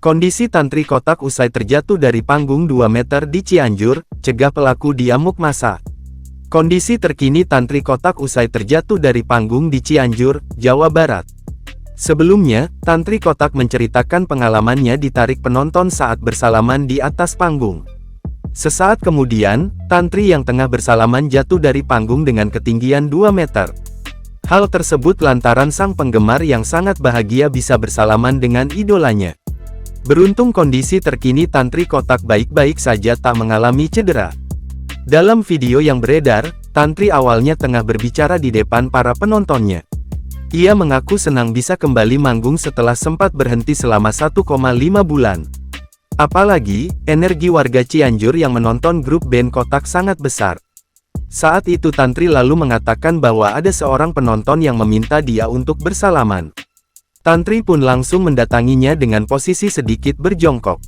Kondisi Tantri Kotak usai terjatuh dari panggung 2 meter di Cianjur, cegah pelaku diamuk massa. Kondisi terkini Tantri Kotak usai terjatuh dari panggung di Cianjur, Jawa Barat. Sebelumnya, Tantri Kotak menceritakan pengalamannya ditarik penonton saat bersalaman di atas panggung. Sesaat kemudian, Tantri yang tengah bersalaman jatuh dari panggung dengan ketinggian 2 meter. Hal tersebut lantaran sang penggemar yang sangat bahagia bisa bersalaman dengan idolanya. Beruntung kondisi terkini Tantri Kotak baik-baik saja tak mengalami cedera. Dalam video yang beredar, Tantri awalnya tengah berbicara di depan para penontonnya. Ia mengaku senang bisa kembali manggung setelah sempat berhenti selama 1,5 bulan. Apalagi, energi warga Cianjur yang menonton grup band Kotak sangat besar. Saat itu Tantri lalu mengatakan bahwa ada seorang penonton yang meminta dia untuk bersalaman. Tantri pun langsung mendatanginya dengan posisi sedikit berjongkok.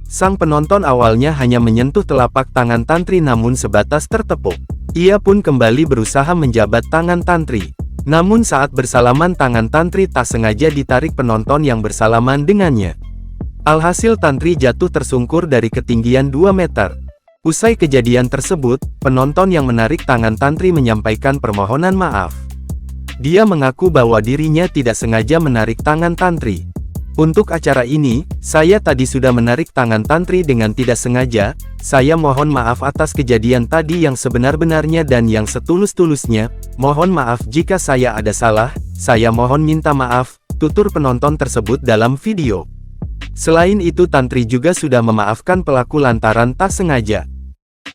Sang penonton awalnya hanya menyentuh telapak tangan Tantri namun sebatas tertepuk. Ia pun kembali berusaha menjabat tangan Tantri. Namun saat bersalaman tangan Tantri tak sengaja ditarik penonton yang bersalaman dengannya. Alhasil Tantri jatuh tersungkur dari ketinggian 2 meter. Usai kejadian tersebut, penonton yang menarik tangan Tantri menyampaikan permohonan maaf. Dia mengaku bahwa dirinya tidak sengaja menarik tangan Tantri. Untuk acara ini, saya tadi sudah menarik tangan Tantri dengan tidak sengaja. Saya mohon maaf atas kejadian tadi yang sebenar-benarnya dan yang setulus-tulusnya. Mohon maaf jika saya ada salah, saya mohon minta maaf, tutur penonton tersebut dalam video. Selain itu Tantri juga sudah memaafkan pelaku lantaran tak sengaja.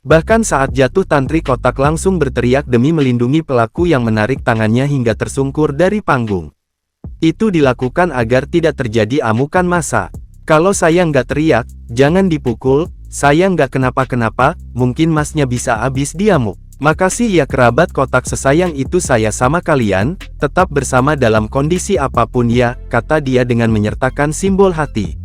Bahkan saat jatuh Tantri Kotak langsung berteriak demi melindungi pelaku yang menarik tangannya hingga tersungkur dari panggung. Itu dilakukan agar tidak terjadi amukan massa. Kalau saya nggak teriak, jangan dipukul, saya nggak kenapa-kenapa, mungkin masnya bisa habis diamuk. Makasih ya kerabat Kotak sesayang itu saya sama kalian, tetap bersama dalam kondisi apapun ya, kata dia dengan menyertakan simbol hati.